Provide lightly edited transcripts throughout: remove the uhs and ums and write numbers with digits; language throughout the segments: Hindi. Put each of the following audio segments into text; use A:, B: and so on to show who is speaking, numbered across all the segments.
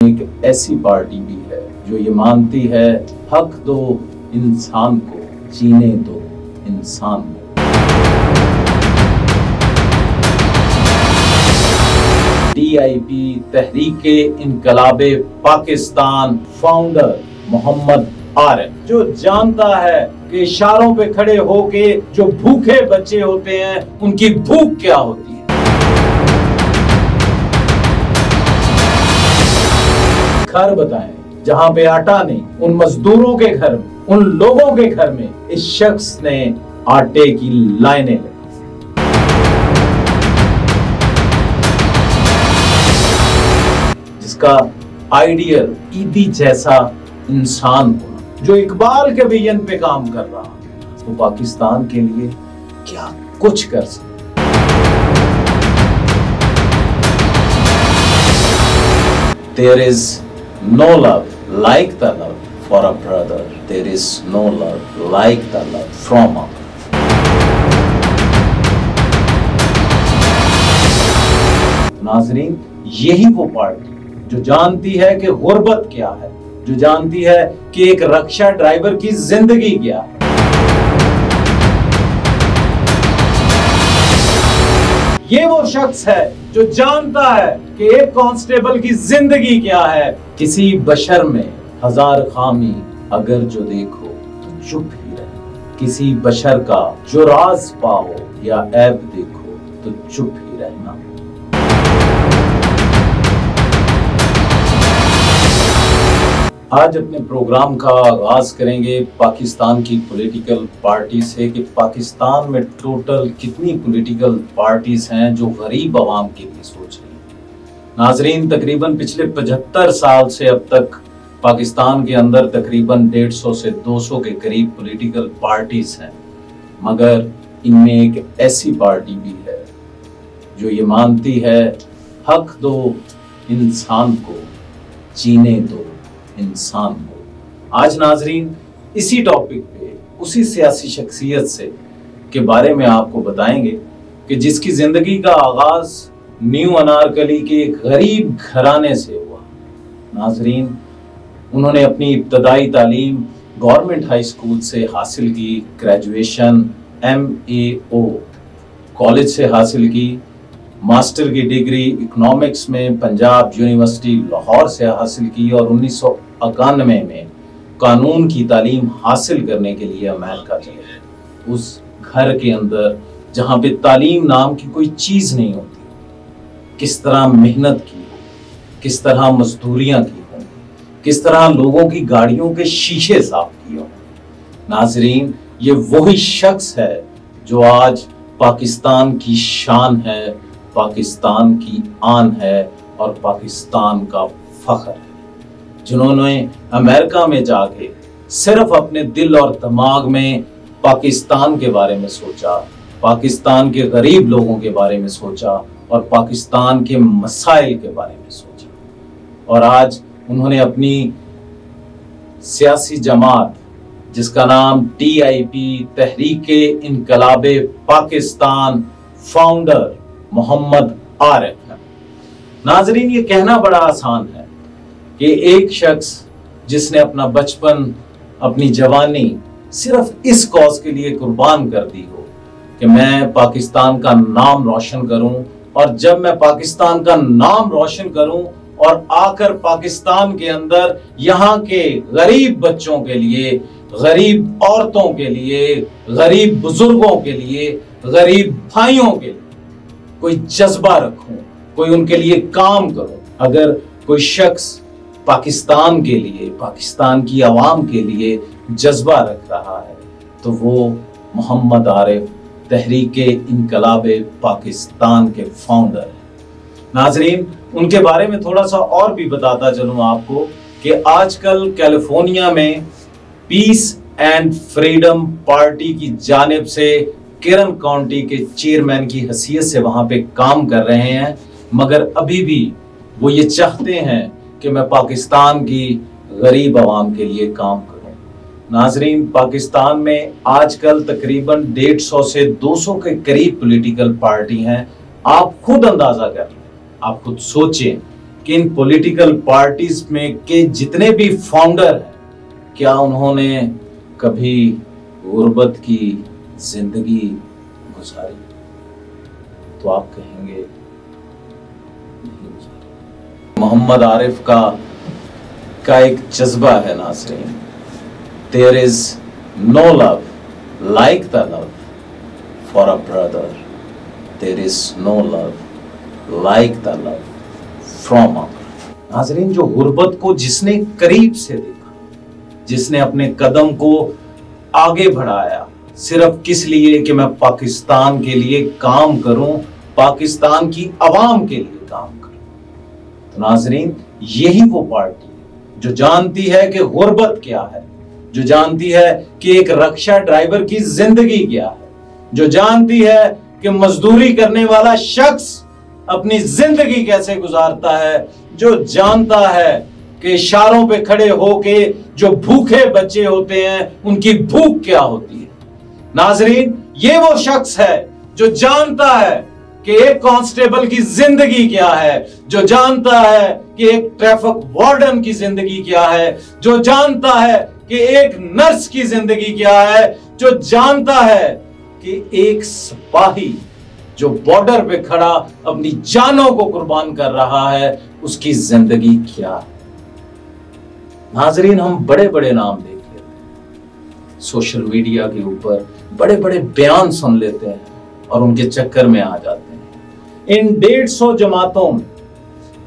A: एक ऐसी पार्टी भी है जो ये मानती है हक दो इंसान को, जीने दो इंसान को। TIP तहरीके इनकलाबे पाकिस्तान फाउंडर मोहम्मद आरिफ, जो जानता है कि इशारों पे खड़े होके जो भूखे बच्चे होते हैं उनकी भूख क्या होती है। घर बताएं जहां पे आटा नहीं, उन मजदूरों के घर में, उन लोगों के घर में इस शख्स ने आटे की लाइनें लगाई। जिसका आइडियल ईदी जैसा इंसान होना, जो इकबाल के विजन पे काम कर रहा, वो पाकिस्तान के लिए क्या कुछ कर सकता। There is no love like the love for a brother. There is no love like the love from a brother. नाज़रीन, यही वो पार्टी जो जानती है कि गुर्बत क्या है, जो जानती है कि एक रक्षा ड्राइवर की जिंदगी क्या है। ये वो शख्स है जो जानता है कि एक कांस्टेबल की जिंदगी क्या है। किसी बशर में हजार खामी अगर जो देखो तो चुप ही रहे। किसी बशर का जो राज पाओ या ऐब देखो तो चुप ही रहना। आज अपने प्रोग्राम का आगाज करेंगे पाकिस्तान की पॉलिटिकल पार्टी से कि पाकिस्तान में टोटल कितनी पॉलिटिकल पार्टीज हैं जो गरीब आवाम के लिए सोच रही हैं। नाजरीन, तकरीबन पिछले 75 साल से अब तक पाकिस्तान के अंदर तकरीबन 150 से 200 के करीब पॉलिटिकल पार्टीज हैं, मगर इनमें एक ऐसी पार्टी भी है जो ये मानती है हक दो इंसान को, जीने दो इंसान को। आज नाजरीन इसी टॉपिक पे उसी सियासी शख्सियत से के बारे में आपको बताएंगे कि जिसकी जिंदगी का आगाज न्यू अनारकली के एक गरीब घराने से हुआ। नाजरीन, उन्होंने अपनी इब्तदाई तालीम गवर्नमेंट हाई स्कूल से हासिल की, ग्रेजुएशन MAO कॉलेज से हासिल की, मास्टर की डिग्री इकोनॉमिक्स में पंजाब यूनिवर्सिटी लाहौर से हासिल की और 1991 में कानून की तालीम हासिल करने के लिए अमेरिका चले। उस घर के अंदर जहां पे तालीम नाम की कोई चीज नहीं होती, किस तरह मेहनत की हो, किस तरह मजदूरियां की हो, किस तरह लोगों की गाड़ियों के शीशे साफ किए हो। नाजरीन, ये वही शख्स है जो आज पाकिस्तान की शान है, पाकिस्तान की आन है और पाकिस्तान का फख्र है, जिन्होंने अमेरिका में जाके सिर्फ अपने दिल और दिमाग में पाकिस्तान के बारे में सोचा, पाकिस्तान के गरीब लोगों के बारे में सोचा और पाकिस्तान के मसाइल के बारे में सोचा। और आज उन्होंने अपनी सियासी जमात जिसका नाम TIP तहरीके इनकलाबे पाकिस्तान फाउंडर मोहम्मद आरिफ है। नाजरीन, ये कहना बड़ा आसान है कि एक शख्स जिसने अपना बचपन, अपनी जवानी सिर्फ इस कॉज के लिए कुर्बान कर दी हो कि मैं पाकिस्तान का नाम रोशन करूं, और जब मैं पाकिस्तान का नाम रोशन करूं और आकर पाकिस्तान के अंदर यहाँ के गरीब बच्चों के लिए, गरीब औरतों के लिए, गरीब बुजुर्गों के लिए, गरीब भाइयों के लिए कोई जज्बा रखूं, कोई उनके लिए काम करूं। अगर कोई शख्स पाकिस्तान के लिए, पाकिस्तान की आवाम के लिए जज्बा रख रहा है तो वो मोहम्मद आरिफ तहरीके इनकलाबे पाकिस्तान के फाउंडर हैं। नाजरीन, उनके बारे में थोड़ा सा और भी बताता चलूं आपको कि आजकल कैलिफोर्निया में पीस एंड फ्रीडम पार्टी की जानिब से किरण काउंटी के चेयरमैन की हैसियत से वहां पे काम कर रहे हैं, मगर अभी भी वो ये चाहते हैं कि मैं पाकिस्तान की गरीब आवाम के लिए काम करूं। नाजरीन, पाकिस्तान में आजकल तकरीबन 150 से 200 के करीब पॉलिटिकल पार्टी हैं। आप खुद अंदाजा कर लें, आप खुद सोचें कि इन पॉलिटिकल पार्टीज में के जितने भी फाउंडर हैं, क्या उन्होंने कभी गुर्बत की जिंदगी गुजारी? तो आप कहेंगे नहीं गुजारी। मोहम्मद आरिफ का एक जज्बा है नाज़रीन, there is no love like the love for a brother, there is no love like the love from a. नाज़रीन, जो गुर्बत को जिसने करीब से देखा, जिसने अपने कदम को आगे बढ़ाया सिर्फ किस लिए कि मैं पाकिस्तान के लिए काम करूं, पाकिस्तान की आवाम के लिए काम करूं, तो नाज़रीन यही वो पार्टी है जो जानती है कि गुर्बत क्या है, जो जानती है कि एक रिक्शा ड्राइवर की जिंदगी क्या है, जो जानती है कि मजदूरी करने वाला शख्स अपनी जिंदगी कैसे गुजारता है, जो जानता है कि इशारों पे खड़े होके जो भूखे बच्चे होते हैं उनकी भूख क्या होती है। नाजरीन, ये वो शख्स है जो जानता है कि एक कांस्टेबल की जिंदगी क्या है, जो जानता है कि एक ट्रैफिक वार्डन की जिंदगी क्या है, जो जानता है कि एक नर्स की जिंदगी क्या है, जो जानता है कि एक सिपाही जो बॉर्डर पे खड़ा अपनी जानों को कुर्बान कर रहा है उसकी जिंदगी क्या है। नाजरीन, हम बड़े बड़े नाम देख लेते हैं, सोशल मीडिया के ऊपर बड़े बड़े बयान सुन लेते हैं और उनके चक्कर में आ जाते हैं। इन 150 जमातों में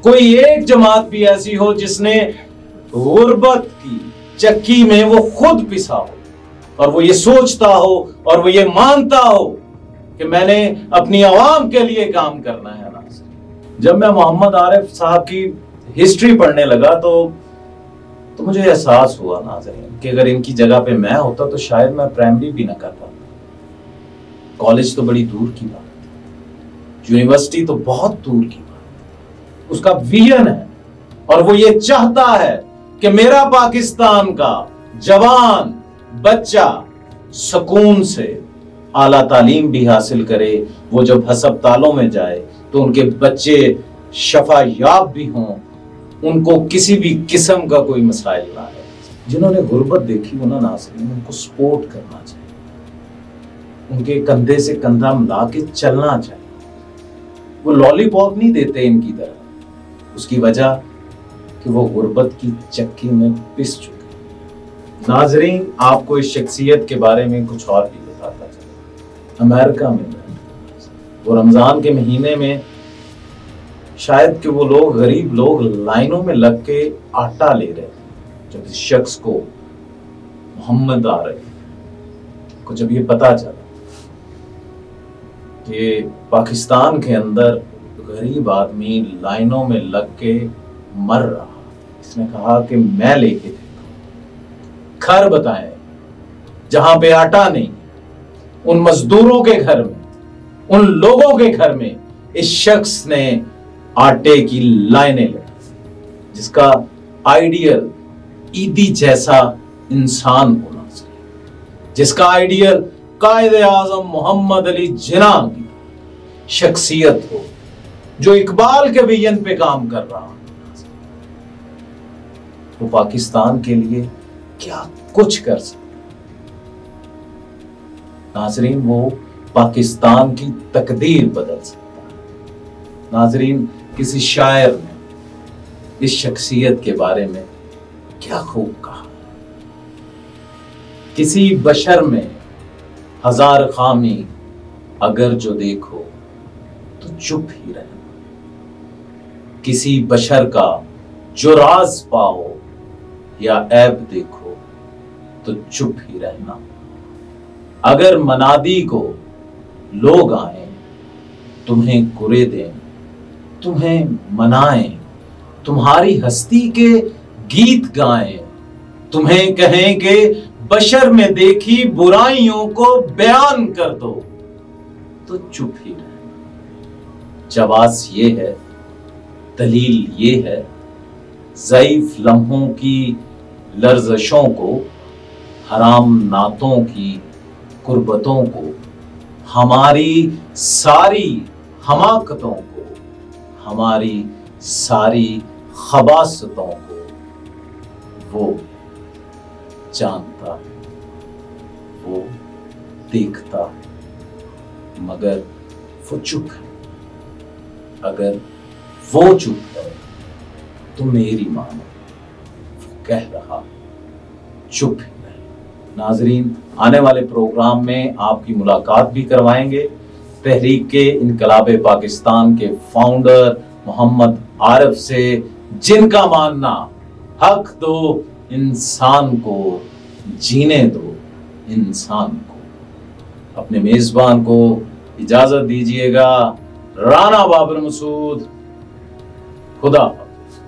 A: कोई एक जमात भी ऐसी हो जिसने गुर्बत की चक्की में वो खुद पिसा हो और वो ये सोचता हो और वो ये मानता हो कि मैंने अपनी आवाम के लिए काम करना है। जब मैं मोहम्मद आरिफ साहब की हिस्ट्री पढ़ने लगा तो मुझे एहसास हुआ नाज़रीन कि अगर इनकी जगह पे मैं होता तो शायद मैं प्राइमरी भी ना कर पाता। कॉलेज तो बड़ी दूर की बात, यूनिवर्सिटी तो बहुत दूर की बात। उसका विजन है और वो ये चाहता है कि मेरा पाकिस्तान का जवान बच्चा सुकून से आला तालीम भी हासिल करे, वो जब हस्पतालों में जाए तो उनके बच्चे शफायाब भी हों, उनको किसी भी किस्म का कोई मसाइल ना है। जिन्होंने गुर्बत देखी हो ना नाज़रीन, उनको सपोर्ट करना चाहिए, उनके कंधे से कंधा मिला के चलना चाहिए। वो लॉलीपॉप नहीं देते इनकी तरह, उसकी वजह कि वो गुर्बत की चक्की में पिस चुके। नाज़रीन, आपको इस शख्सियत के बारे में कुछ और भी बताता चला। अमेरिका में वो रमजान के महीने में शायद कि वो लोग गरीब लोग लाइनों में लग के आटा ले रहे थे, जब इस शख्स को मोहम्मद आरिफ को जब ये पता चला कि पाकिस्तान के अंदर गरीब आदमी लाइनों में लग के मर रहा, इसने कहा कि मैं लेके देता हूं, घर बताएं जहां पे आटा नहीं, उन मजदूरों के घर में, उन लोगों के घर में इस शख्स ने आटे की लाइनें लगाई, जिसका आइडियल ईदी जैसा इंसान होना चाहिए, जिसका आइडियल कायदे आजम मोहम्मद अली जिन्ना की शख्सियत हो, जो इकबाल के विजन पे काम कर रहा हो। वो पाकिस्तान के लिए क्या कुछ कर सकता। नाजरीन, वो पाकिस्तान की तकदीर बदल सकता है। नाजरीन, किसी शायर ने इस शख्सियत के बारे में क्या खूब कहा, किसी बशर में हजार खामी अगर जो देखो तो चुप ही रहना, किसी बशर का जो राज पाओ या ऐब देखो तो चुप ही रहना। अगर मनादी को लोग आए तुम्हें कुरे दें, तुम्हें मनाएं, तुम्हारी हस्ती के गीत गाएं, तुम्हें कहें कि बशर में देखी बुराइयों को बयान कर दो तो चुप ही रहना। जवाब ये है, दलील ये है, ज़ईफ लम्हों की लर्ज़शों को, हराम नातों की कुर्बतों को, हमारी सारी हमाकतों को, हमारी सारी खबासतों को वो जानता है, वो देखता है, मगर वो चुप है। अगर वो चुप है तो मेरी मानो, वो कह रहा चुप है। नाजरीन, आने वाले प्रोग्राम में आपकी मुलाकात भी करवाएंगे तहरीक इनकलाब पाकिस्तान के फाउंडर मोहम्मद आरिफ से, जिनका मानना हक दो इंसान को, जीने दो इंसान को। अपने मेजबान को इजाजत दीजिएगा। राना बाबर मसूद, खुदा।